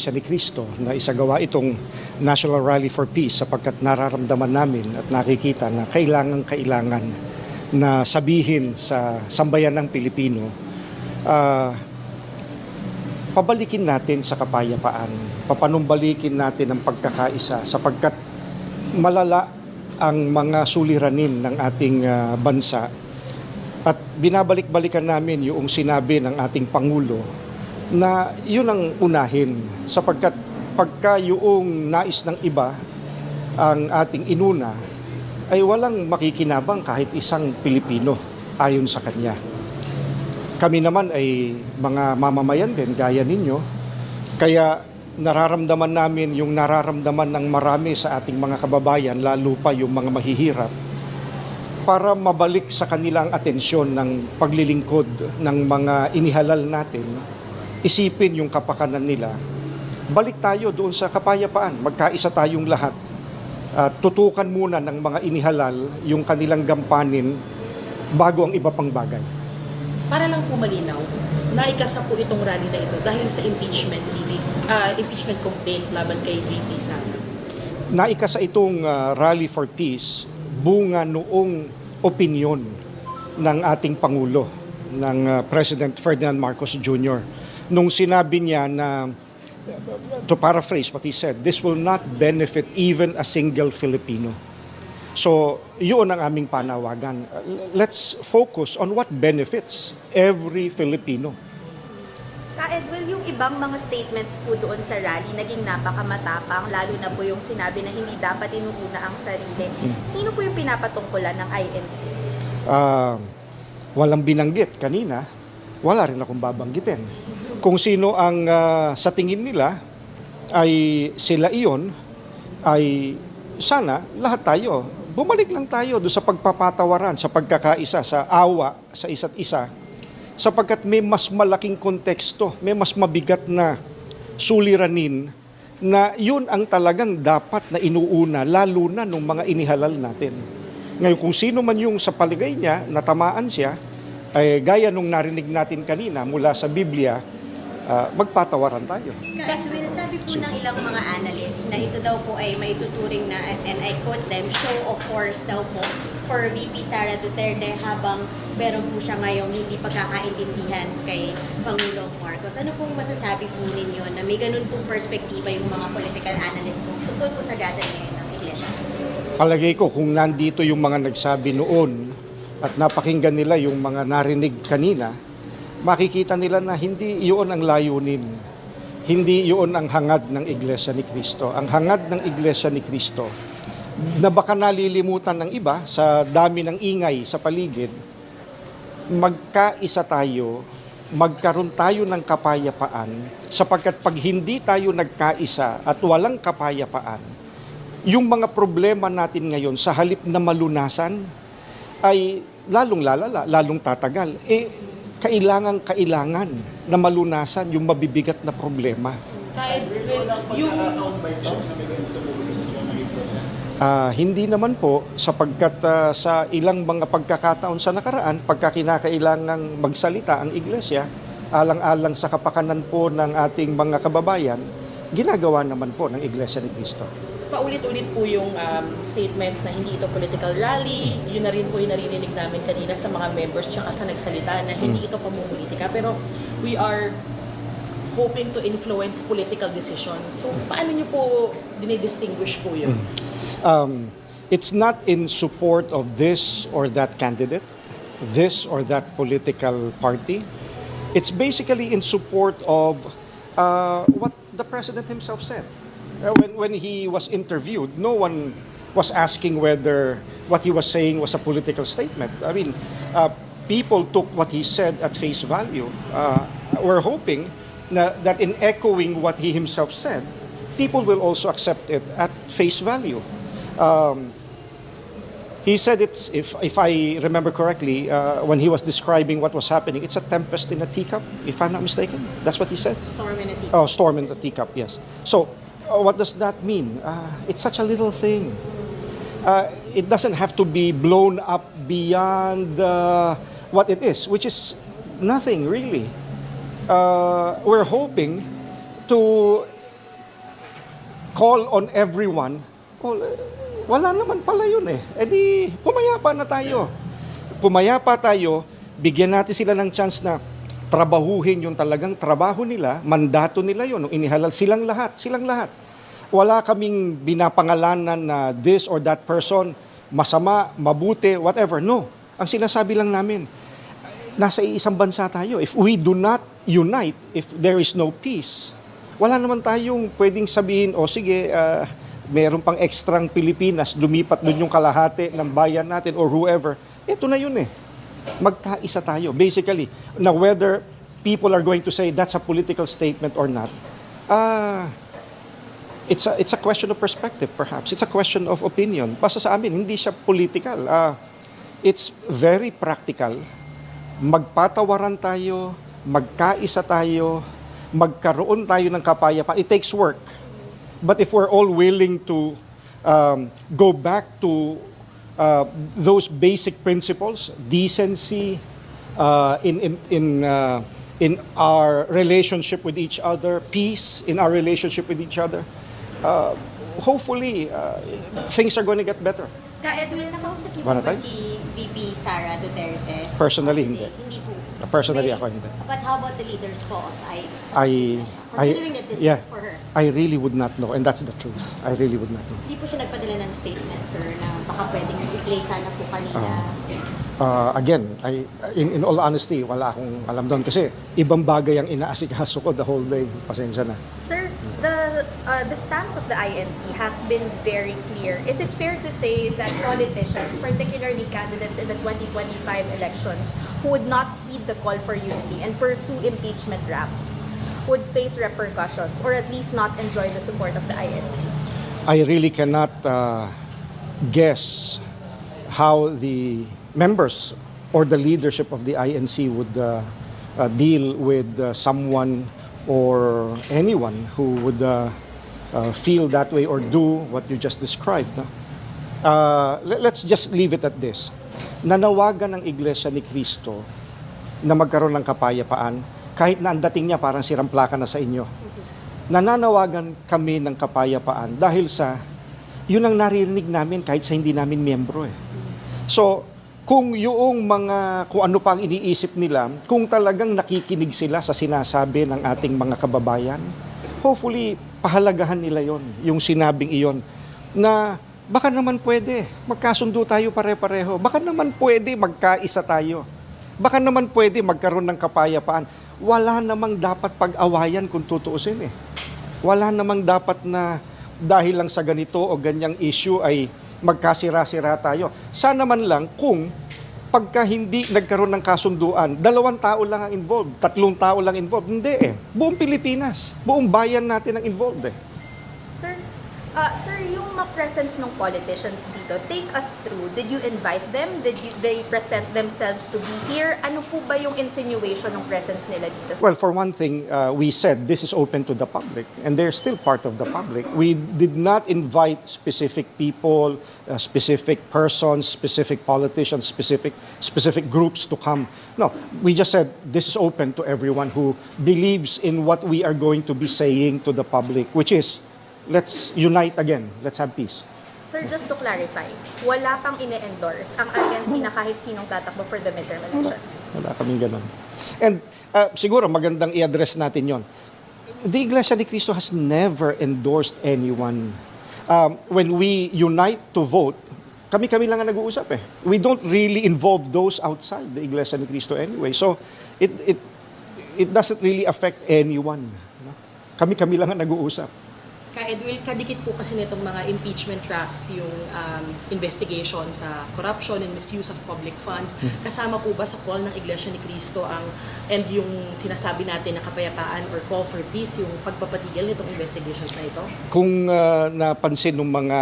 Iglesia ni Cristo na isagawa itong National Rally for Peace sapagkat nararamdaman namin at nakikita na kailangan na sabihin sa sambayan ng Pilipino, pabalikin natin sa kapayapaan, papanumbalikin natin ang pagkakaisa sapagkat malala ang mga suliranin ng ating bansa at binabalik-balikan namin yung sinabi ng ating Pangulo na yun ang unahin sapagkat pagka yung nais ng iba ang ating inuna ay walang makikinabang kahit isang Pilipino ayon sa kanya. Kami naman ay mga mamamayan din gaya ninyo, kaya nararamdaman namin yung nararamdaman ng marami sa ating mga kababayan, lalo pa yung mga mahihirap, para mabalik sa kanilang atensyon ng paglilingkod ng mga inihalal natin, isipin yung kapakanan nila. Balik tayo doon sa kapayapaan, magkaisa tayong lahat. Tutukan muna ng mga inihalal yung kanilang gampanin bago ang iba pang bagay. Para lang po malinaw, naikasa po itong rally na ito dahil sa impeachment complaint laban kay VP Sara. Naikasa itong Rally for Peace bunga noong opinyon ng ating Pangulo, ng President Ferdinand Marcos Jr. Nung sinabi niya na, to paraphrase what he said, this will not benefit even a single Filipino. So, yun ang aming panawagan. Let's focus on what benefits every Filipino. Ka-Edwel, yung ibang mga statements po doon sa rally naging napakamatapang, lalo na po yung sinabi na hindi dapat inuuna ang sarili. Sino po yung pinapatungkulan ng INC? Walang binanggit kanina, wala rin akong babanggitin. Kung sino ang sa tingin nila ay sila iyon, ay sana lahat tayo, bumalik lang tayo doon sa pagpapatawaran, sa pagkakaisa, sa awa sa isa't isa, sapagkat may mas malaking konteksto, may mas mabigat na suliranin na yun ang talagang dapat na inuuna, lalo na nung mga inihalal natin. Ngayon, kung sino man yung sa paligay niya, natamaan siya, ay gaya nung narinig natin kanina mula sa Biblia, magpatawaran tayo. Ka-Edwel, sabi po ng ilang mga analysts na ito daw po ay may tuturing na, and I quote them, show of force daw po for VP Sara Duterte habang meron po siya ngayong hindi pagkakaintindihan kay Pangulong Marcos. Ano pong masasabi po ninyo na may ganun pong perspektiba yung mga political analysts po tungkol po sa gathering ngayon ng Iglesia? Palagay ko kung nandito yung mga nagsabi noon at napakinggan nila yung mga narinig kanina, makikita nila na hindi iyon ang layunin. Hindi iyon ang hangad ng Iglesia ni Cristo. Ang hangad ng Iglesia ni Cristo na baka nalilimutan ng iba sa dami ng ingay sa paligid, magkaisa tayo, magkaroon tayo ng kapayapaan, sapagkat pag hindi tayo nagkaisa at walang kapayapaan, yung mga problema natin ngayon sa halip na malunasan ay lalong lalala, lalong tatagal. Kailangan na malunasan yung mabibigat na problema. Hindi naman po sapagkat sa ilang mga pagkakataon sa nakaraan, pagka kinakailangang magsalita ang Iglesia, alang-alang sa kapakanan po ng ating mga kababayan, ginagawa naman po ng Iglesia ni Cristo. Paulit-ulit po yung statements na hindi ito political rally. Yun na rin po yung naririnig namin kanina sa mga members tsaka sa nagsalita na hindi ito pamumulitika. Pero we are hoping to influence political decisions. So paano nyo po dinidistinguish po yun? It's not in support of this or that candidate, this or that political party. It's basically in support of what the President himself said. When he was interviewed, no one was asking whether what he was saying was a political statement. I mean, people took what he said at face value. We're hoping that in echoing what he himself said, people will also accept it at face value. He said it's, if I remember correctly, when he was describing what was happening, it's a tempest in a teacup, if I'm not mistaken. That's what he said? Storm in a teacup. Oh, storm in the teacup, yes. So, what does that mean? It's such a little thing. It doesn't have to be blown up beyond what it is, which is nothing really. We're hoping to call on everyone, wala naman pala yun eh. E di, pumayapa na tayo. Pumayapa tayo, bigyan natin sila ng chance na trabahuhin yung talagang trabaho nila, mandato nila yun, nung inihalal silang lahat. Wala kaming binapangalanan na this or that person, masama, mabuti, whatever. No. Ang sinasabi lang namin, nasa isang bansa tayo. If we do not unite, if there is no peace, wala naman tayong pwedeng sabihin, sige, meron pang ekstrang Pilipinas, lumipat dun yung kalahati ng bayan natin or whoever. Ito na yun eh. Magkaisa tayo. Basically, na whether people are going to say that's a political statement or not, it's a question of perspective perhaps. It's a question of opinion. Basta sa amin, hindi siya political. It's very practical. Magpatawaran tayo, magkaisa tayo, magkaroon tayo ng kapayapaan. It takes work. But if we're all willing to go back to those basic principles, decency in our relationship with each other, peace in our relationship with each other, hopefully things are going to get better. Ka-Edwin, nakausap niyo po ba si VP Sara Duterte? Personally, hindi. Hindi po. Personally, ako hindi. But how about the leaders po of INC? Considering that this is for her. I really would not know, and that's the truth. I really would not know. Hindi po siya nagpadala ng statement, sir, na baka pwedeng i-play sana po kanina. Again, in all honesty, wala akong alam doon kasi ibang bagay ang inaasikaso ko the whole day. Pasensya na. Sir, the stance of the INC has been very clear. Is it fair to say that politicians, particularly candidates in the 2025 elections, who would not heed the call for unity and pursue impeachment raps, would face repercussions or at least not enjoy the support of the INC? I really cannot guess how the members or the leadership of the INC would deal with someone or anyone who would feel that way or do what you just described. Let's just leave it at this. Nanawagan ng Iglesia ni Cristo na magkaroon ng kapayapaan kahit na ang dating niya parang siramplaka na sa inyo. Nananawagan kami ng kapayapaan dahil sa yun ang naririnig namin kahit sa hindi namin miyembro eh. So, kung ano pa ang iniisip nila, kung talagang nakikinig sila sa sinasabi ng ating mga kababayan, hopefully, pahalagahan nila yon, yung sinabing iyon, na baka naman pwede, magkasundo tayo pare-pareho, baka naman pwede magkaisa tayo, baka naman pwede magkaroon ng kapayapaan. Wala namang dapat pag-awayan kung tutuusin eh. Wala namang dapat na dahil lang sa ganito o ganyang issue ay magkasira-sira tayo. Sana man lang kung pagka hindi nagkaroon ng kasunduan, 2 tao lang ang involved, 3 tao lang involved. Hindi eh. Buong Pilipinas, buong bayan natin ang involved eh. Sir, yung presence ng politicians dito, take us through. Did you invite them? They present themselves to be here? Ano po ba yung insinuation ng presence nila dito? Well, for one thing, we said this is open to the public and they're still part of the public. We did not invite specific people, specific persons, specific politicians, specific groups to come. No, we just said this is open to everyone who believes in what we are going to be saying to the public, which is let's unite again. Let's have peace. Sir, just to clarify, wala pang ine-endorse ang INC na kahit sinong tatakbo for the midterm elections? Wala kaming ganun. And siguro magandang i-address natin yon. The Iglesia ni Cristo has never endorsed anyone. When we unite to vote, kami-kami lang ang nag-uusap eh. We don't really involve those outside the Iglesia ni Cristo anyway. So, it doesn't really affect anyone. Kami-kami lang ang nag-uusap. Ka-Edwin, kadikit po kasi nitong mga impeachment traps yung investigation sa corruption and misuse of public funds. Kasama po ba sa call ng Iglesia ni Cristo and yung sinasabi natin na kapayapaan or call for peace, yung pagpapatigil nitong investigations na ito? Kung napansin ng mga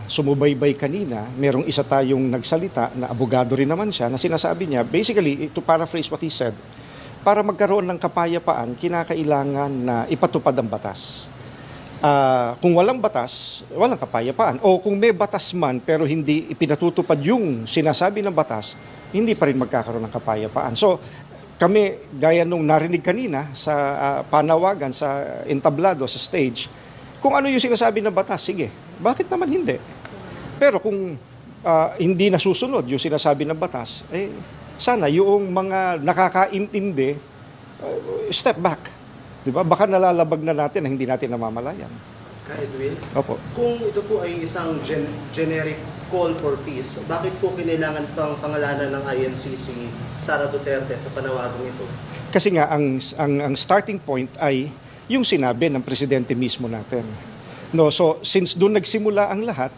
sumubaybay kanina, merong isa tayong nagsalita na abogado rin naman siya na sinasabi niya, basically, to paraphrase what he said, para magkaroon ng kapayapaan, kinakailangan na ipatupad ang batas. Kung walang batas, walang kapayapaan. O kung may batas man pero hindi ipinatutupad yung sinasabi ng batas, hindi pa rin magkakaroon ng kapayapaan. So, kami, gaya nung narinig kanina sa panawagan, sa entablado, sa stage, Kung ano yung sinasabi ng batas, sige. Bakit naman hindi? Pero kung hindi nasusunod yung sinasabi ng batas, sana yung mga nakakaintindi, step back. Diba? Baka nalalabag na natin na hindi natin namamalayan. Edwin, Opo. kung ito po ay isang generic call for peace, bakit po kinailangan pang pangalanan ng INC si Sara Duterte sa panawagang ito? Kasi nga, ang starting point ay yung sinabi ng presidente mismo natin. No, so, since doon nagsimula ang lahat,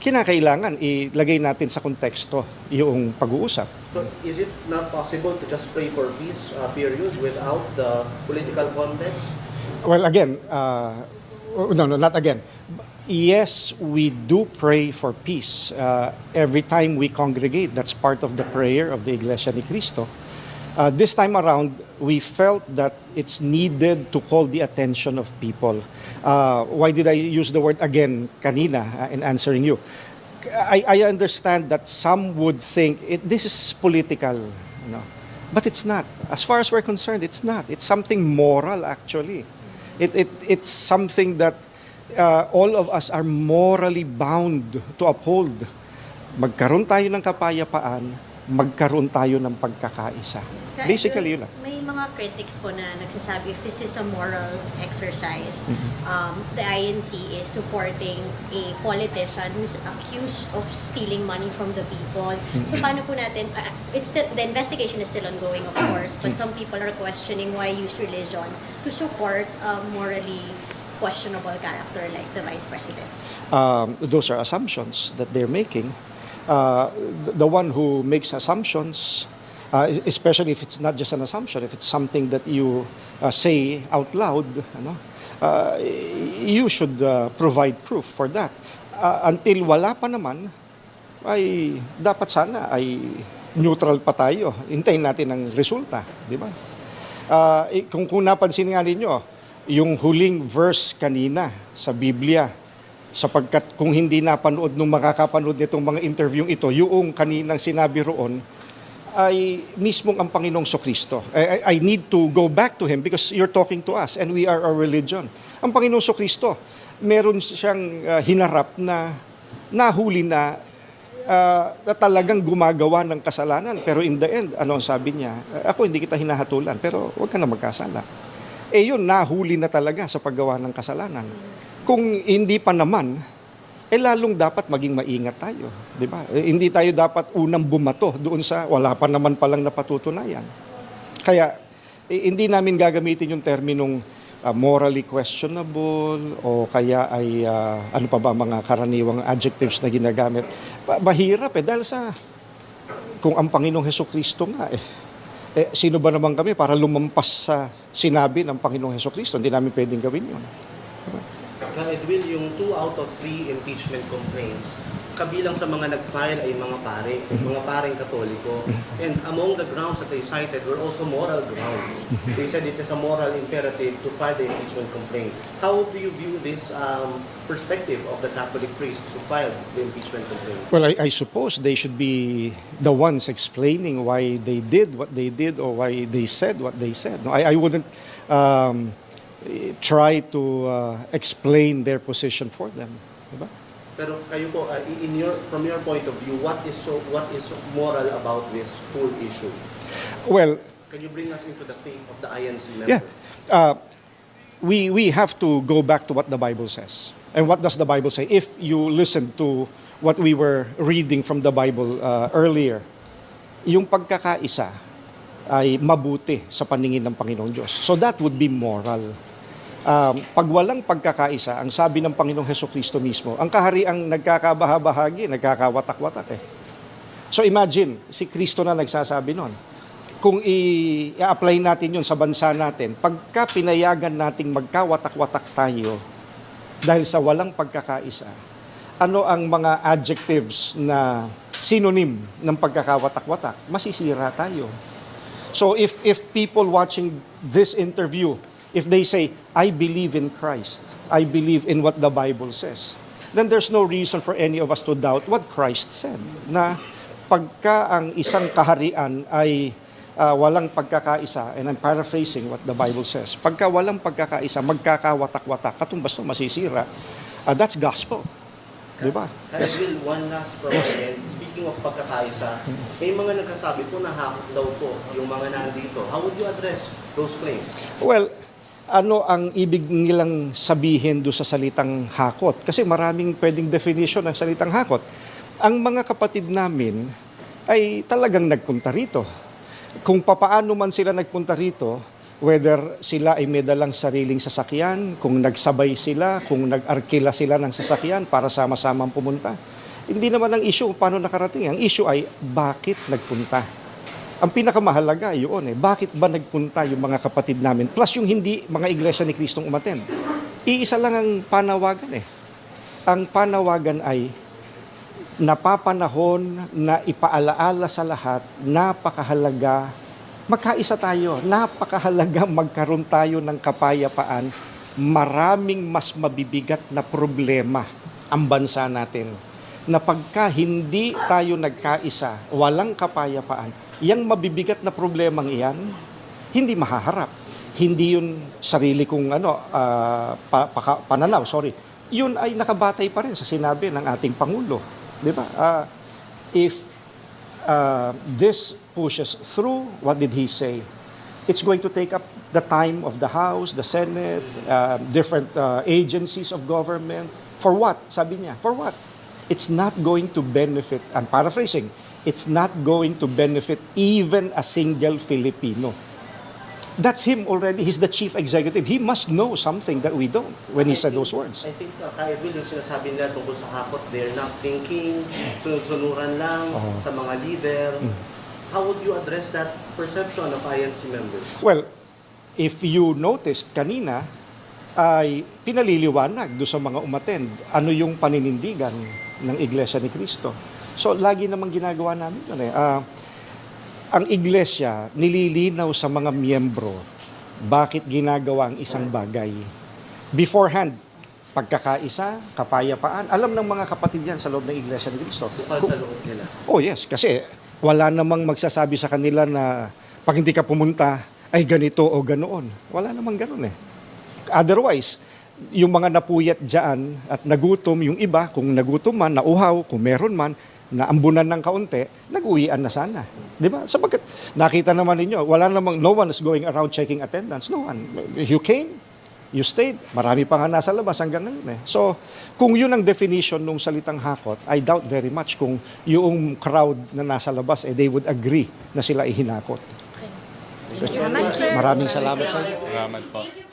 kinakailangan ilagay natin sa konteksto yung pag-uusap. So, is it not possible to just pray for peace, period, without the political context? Well, again, no, not again. Yes, we do pray for peace. Every time we congregate, that's part of the prayer of the Iglesia ni Cristo. This time around, we felt that it's needed to call the attention of people. Why did I use the word again kanina in answering you? I understand that some would think this is political, but it's not. As far as we're concerned, it's not. It's something moral, actually. It's something that all of us are morally bound to uphold. Magkaroon tayo ng kapayapaan, magkaroon tayo ng pagkakaisa. Basically, yun lang. May mga critics po na nagsasabi if this is a moral exercise, the INC is supporting a politician who's accused of stealing money from the people. So paano po natin, the investigation is still ongoing, of course, but some people are questioning why use religion to support a morally questionable character like the Vice President. Those are assumptions that they're making. The one who makes assumptions, especially if it's not just an assumption, if it's something that you say out loud, you should provide proof for that. Until wala pa naman, ay dapat sana ay neutral pa tayo. Hintayin natin ang resulta, di ba? Kung napansin nga ninyo, yung huling verse kanina sa Biblia, sapagkat kung hindi napanood nung makakapanood nitong mga interviewing ito, yung kaninang sinabi roon ay mismong ang Panginoong Sokristo. I need to go back to Him because you're talking to us and we are a religion. Ang Panginoong Sokristo, meron siyang hinarap na nahuli na talagang gumagawa ng kasalanan. Pero in the end, ano ang sabi niya? Ako hindi kita hinahatulan, pero huwag ka na magkasala. Yun, nahuli na talaga sa paggawa ng kasalanan. Kung hindi pa naman, lalong dapat maging maingat tayo. Di ba? Hindi tayo dapat unang bumato doon sa wala pa naman palang napatutunayan. Kaya, hindi namin gagamitin yung terminong morally questionable o kaya ay ano pa ba mga karaniwang adjectives na ginagamit. Mahirap dahil sa kung ang Panginoong Hesukristo nga sino ba naman kami para lumampas sa sinabi ng Panginoong Hesukristo? Hindi namin pwedeng gawin yun. Diba? Edwin, yung 2 out of 3 impeachment complaints, kabilang sa mga nag-file ay mga pareng Katoliko. And among the grounds that they cited were also moral grounds. They said it is a moral imperative to file the impeachment complaint. How do you view this perspective of the Catholic priests who filed the impeachment complaint? Well, I suppose they should be the ones explaining why they did what they did or why they said what they said. No, I wouldn't try to explain their position for them. Diba? Pero kayo po, from your point of view, what is moral about this whole issue? Well, can you bring us into the faith of the INC member? Yeah. We have to go back to what the Bible says. And what does the Bible say? If you listen to what we were reading from the Bible earlier, yung pagkakaisa ay mabuti sa paningin ng Panginoong Diyos. So that would be moral. Pag walang pagkakaisa, ang sabi ng Panginoong Hesukristo mismo, ang kahariang nagkakabahabahagi, nagkakawatak-watak So imagine, si Kristo na nagsasabi nun. Kung i-apply natin yun sa bansa natin, pagka pinayagan nating magkawatak-watak tayo dahil sa walang pagkakaisa, ano ang mga adjectives na synonym ng pagkakawatak-watak? Masisira tayo. So if people watching this interview, if they say, I believe in Christ, I believe in what the Bible says, then there's no reason for any of us to doubt what Christ said. Na pagka ang isang kaharian ay walang pagkakaisa, and I'm paraphrasing what the Bible says, pagka walang pagkakaisa, magkakawatak-watak, katumbas no, masisira, that's gospel. Di ba? Kaya Will, one last from my end. Speaking of pagkakaisa, may mga nagkasabi po na hakot daw po yung mga nandito. How would you address those claims? Well, ano ang ibig nilang sabihin do sa salitang hakot? Kasi maraming pwedeng definition ng salitang hakot. Ang mga kapatid namin ay talagang nagpunta rito. Kung papaano man sila nagpunta rito, whether sila ay may dalang sariling sasakyan, kung nagsabay sila, kung nag-arkila sila ng sasakyan para sama-samang pumunta. Hindi naman ang issue paano nakarating. Ang issue ay bakit nagpunta. Ang pinakamahalaga yun bakit ba nagpunta yung mga kapatid namin? Plus yung hindi mga iglesia ni Kristong umattend. Iisa lang ang panawagan Ang panawagan ay napapanahon na ipaalaala sa lahat, napakahalaga, magkaisa tayo, napakahalaga magkaroon tayo ng kapayapaan. Maraming mas mabibigat na problema ang bansa natin. Na pagka hindi tayo nagkaisa, walang kapayapaan, yung mabibigat na problemang iyan, hindi mahaharap. Hindi yun sarili kong pananaw, Yun ay nakabatay pa rin sa sinabi ng ating Pangulo. Di ba? If this pushes through, what did he say? It's going to take up the time of the House, the Senate, different agencies of government. For what? Sabi niya, for what? It's not going to benefit, I'm paraphrasing, it's not going to benefit even a single Filipino. That's him already. He's the chief executive. He must know something that we don't when he said those words. I think, Kaya Will, yung sinasabi nila tungkol sa hakot, they're not thinking, sunod-sunuran lang sa mga leader. How would you address that perception of INC members? Well, if you noticed kanina, ay pinaliliwanag do sa mga umattend ano yung paninindigan ng Iglesia ni Cristo. So, lagi namang ginagawa namin yun ang iglesia nililinaw sa mga miyembro bakit ginagawa ang isang bagay. Beforehand, pagkakaisa, kapayapaan, alam ng mga kapatid yan sa loob ng Iglesia ni Cristo. Bukal sa loob nila. Oh yes, kasi wala namang magsasabi sa kanila na pag hindi ka pumunta, ay ganito o ganoon. Wala namang ganoon Otherwise, yung mga napuyat dyan at nagutom, yung iba, kung nagutom man, nauhaw, kung meron man, naambunan ng kaunti, nag-uwian na sana. Di ba? Sapagkat nakita naman ninyo, no one is going around checking attendance. No one. You came, you stayed. Marami pa nga nasa labas hanggang ngayon So, kung yun ang definition ng salitang hakot, I doubt very much kung yung crowd na nasa labas, they would agree na sila ihinakot. Thank you. Maraming salamat sa inyo. Salamat po.